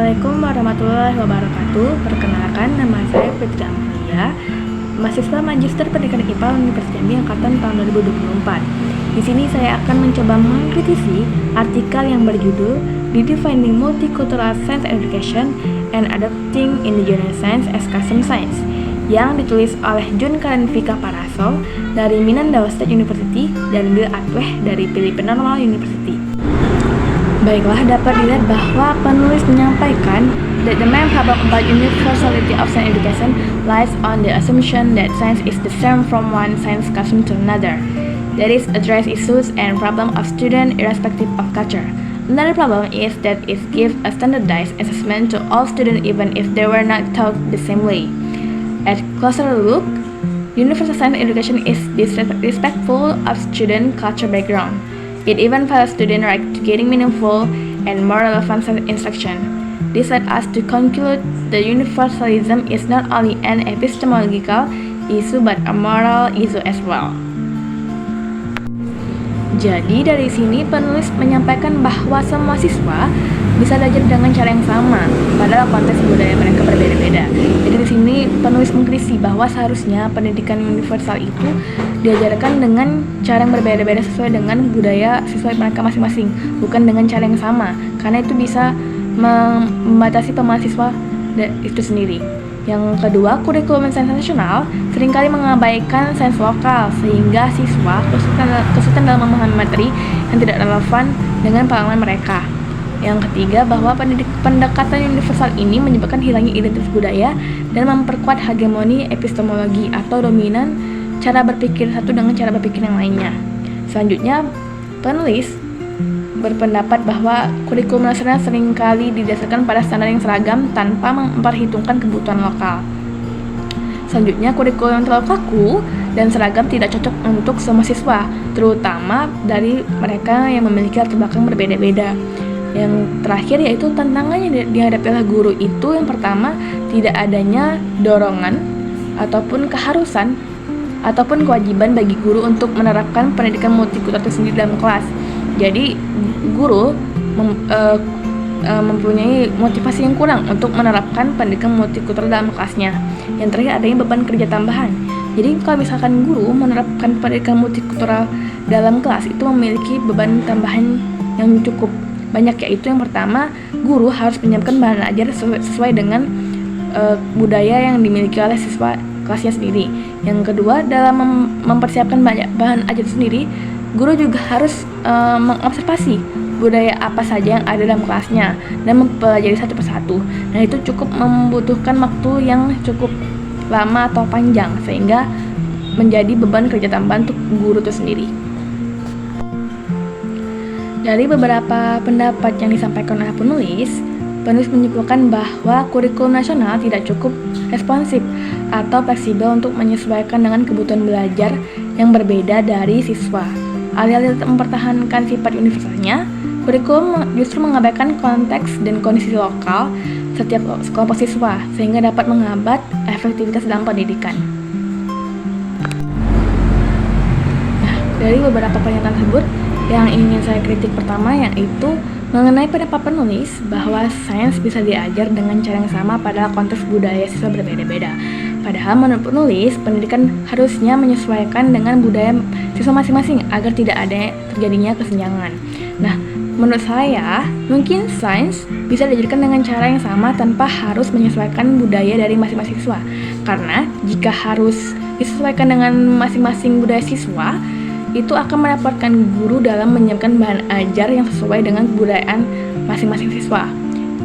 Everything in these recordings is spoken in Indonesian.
Assalamualaikum warahmatullahi wabarakatuh. Perkenalkan, nama saya Fitri Amalia, mahasiswa Magister Pendidikan IPA Universitas Jambi angkatan tahun 2024. Di sini saya akan mencoba mengkritisi artikel yang berjudul Redefining Multicultural Science Education and Adopting Indigenous Science as Custom Science yang ditulis oleh Jun Karenvika Parasol dari Mindanao State University dan Bill Atweh dari Philippine Normal University. Baiklah, dapat dilihat bahwa penulis menyampaikan that the main problem about universality of science education lies on the assumption that science is the same from one science classroom to another. That is, address issues and problems of students irrespective of culture. Another problem is that it gives a standardized assessment to all students even if they were not taught the same way. At closer look, universal science education is disrespectful of student culture background. It even fails students' right to getting meaningful and more relevant science instruction. This led us to conclude that universalism is not only an epistemological issue but a moral issue as well. Jadi dari sini penulis menyampaikan bahwa semua siswa bisa belajar dengan cara yang sama, padahal konteks budaya mereka berbeda-beda. Jadi di sini penulis mengkritisi bahwa seharusnya pendidikan universal itu diajarkan dengan cara yang berbeda-beda sesuai dengan budaya siswa mereka masing-masing, bukan dengan cara yang sama, karena itu bisa membatasi pemahaman siswa itu sendiri. Yang kedua, kurikulum sains nasional seringkali mengabaikan sains lokal sehingga siswa kesulitan dalam memahami materi yang tidak relevan dengan pengalaman mereka. Yang ketiga, bahwa pendekatan universal ini menyebabkan hilangnya identitas budaya dan memperkuat hegemoni epistemologi atau dominan cara berpikir satu dengan cara berpikir yang lainnya. Selanjutnya, penulis berpendapat bahwa kurikulum nasional seringkali didasarkan pada standar yang seragam tanpa memperhitungkan kebutuhan lokal. Selanjutnya, kurikulum yang terlalu kaku dan seragam tidak cocok untuk semua siswa, terutama dari mereka yang memiliki latar belakang berbeda-beda. Yang terakhir yaitu tantangan yang dihadapi oleh guru itu yang pertama, tidak adanya dorongan ataupun keharusan ataupun kewajiban bagi guru untuk menerapkan pendidikan multikultural itu sendiri dalam kelas. Jadi guru mempunyai motivasi yang kurang untuk menerapkan pendidikan multikultural dalam kelasnya. Yang terakhir adanya beban kerja tambahan. Jadi kalau misalkan guru menerapkan pendidikan multikultural dalam kelas itu memiliki beban tambahan yang cukup banyak, yaitu yang pertama, guru harus menyiapkan bahan ajar sesuai dengan budaya yang dimiliki oleh siswa kelasnya sendiri. Yang kedua, dalam mempersiapkan banyak bahan ajar sendiri, guru juga harus mengobservasi budaya apa saja yang ada dalam kelasnya dan mempelajari satu persatu. Nah, itu cukup membutuhkan waktu yang cukup lama atau panjang sehingga menjadi beban kerja tambahan untuk guru itu sendiri. Dari beberapa pendapat yang disampaikan oleh penulis menyimpulkan bahwa kurikulum nasional tidak cukup responsif atau fleksibel untuk menyesuaikan dengan kebutuhan belajar yang berbeda dari siswa. Alih-alih mempertahankan sifat universalnya, kurikulum justru mengabaikan konteks dan kondisi lokal setiap kelompok siswa sehingga dapat menghambat efektivitas dalam pendidikan. Nah, dari beberapa pernyataan tersebut, yang ingin saya kritik pertama yaitu mengenai pendapat penulis bahwa sains bisa diajar dengan cara yang sama padahal konteks budaya siswa berbeda-beda. Padahal menurut penulis, pendidikan harusnya menyesuaikan dengan budaya siswa masing-masing agar tidak ada terjadinya kesenjangan. Nah, menurut saya, mungkin sains bisa diajarkan dengan cara yang sama tanpa harus menyesuaikan budaya dari masing-masing siswa. Karena jika harus disesuaikan dengan masing-masing budaya siswa, itu akan merepotkan guru dalam menyiapkan bahan ajar yang sesuai dengan kebudayaan masing-masing siswa.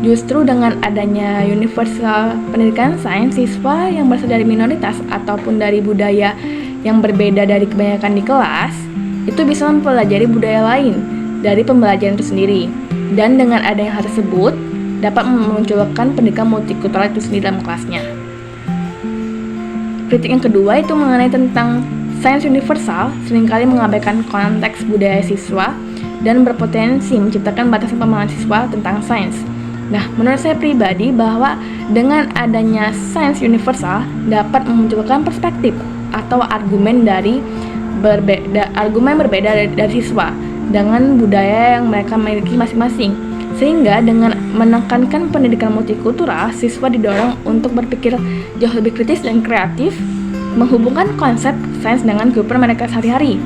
Justru dengan adanya universal pendidikan sains, siswa yang berasal dari minoritas ataupun dari budaya yang berbeda dari kebanyakan di kelas, itu bisa mempelajari budaya lain dari pembelajaran itu sendiri. Dan dengan adanya hal tersebut, dapat memunculkan pendidikan multikultural itu sendiri dalam kelasnya. Kritik yang kedua itu mengenai tentang sains universal seringkali mengabaikan konteks budaya siswa dan berpotensi menciptakan batasan pemahaman siswa tentang sains. Nah, menurut saya pribadi bahwa dengan adanya sains universal dapat memunculkan perspektif atau argumen berbeda dari siswa dengan budaya yang mereka miliki masing-masing. Sehingga dengan menekankan pendidikan multikultural, siswa didorong untuk berpikir jauh lebih kritis dan kreatif, menghubungkan konsep sains dengan kehidupan mereka sehari-hari.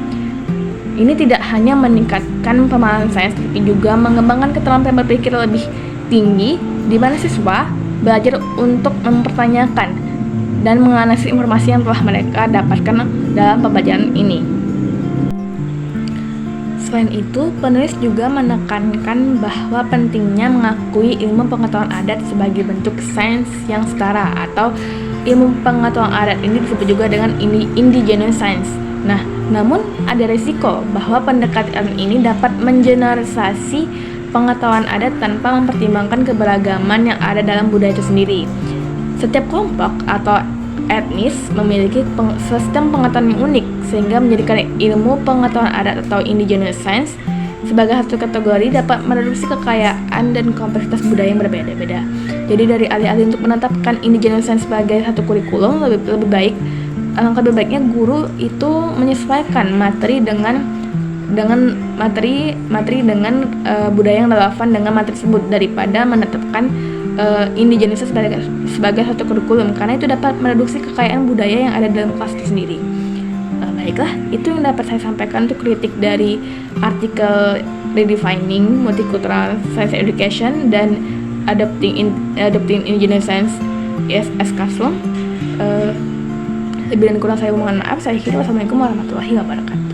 Ini tidak hanya meningkatkan pemahaman sains, tapi juga mengembangkan keterampilan berpikir lebih tinggi, di mana siswa belajar untuk mempertanyakan dan menganalisis informasi yang telah mereka dapatkan dalam pembelajaran ini. Selain itu, penulis juga menekankan bahwa pentingnya mengakui ilmu pengetahuan adat sebagai bentuk sains yang setara, atau ilmu pengetahuan adat ini disebut juga dengan indigenous science. Nah, namun ada risiko bahwa pendekatan ini dapat mengeneralisasi pengetahuan adat tanpa mempertimbangkan keberagaman yang ada dalam budaya itu sendiri. Setiap kelompok atau etnis memiliki sistem pengetahuan yang unik, sehingga menjadikan ilmu pengetahuan adat atau indigenous science sebagai satu kategori dapat mereduksi kekayaan dan kompleksitas budaya yang berbeda-beda. Jadi dari alih-alih untuk menetapkan indigenous science sebagai satu kurikulum, alangkah lebih baiknya guru itu menyesuaikan materi dengan budaya yang relevan dengan materi tersebut, daripada menetapkan indigenous sebagai satu kurikulum, karena itu dapat mereduksi kekayaan budaya yang ada dalam kelas itu sendiri. Baiklah, itu yang dapat saya sampaikan untuk kritik dari artikel Redefining Multicultural Science Education dan Adopting Indigenous Science as Classroom. Lebih dan kurang saya mohon maaf. Saya kira wassalamualaikum warahmatullahi wabarakatuh.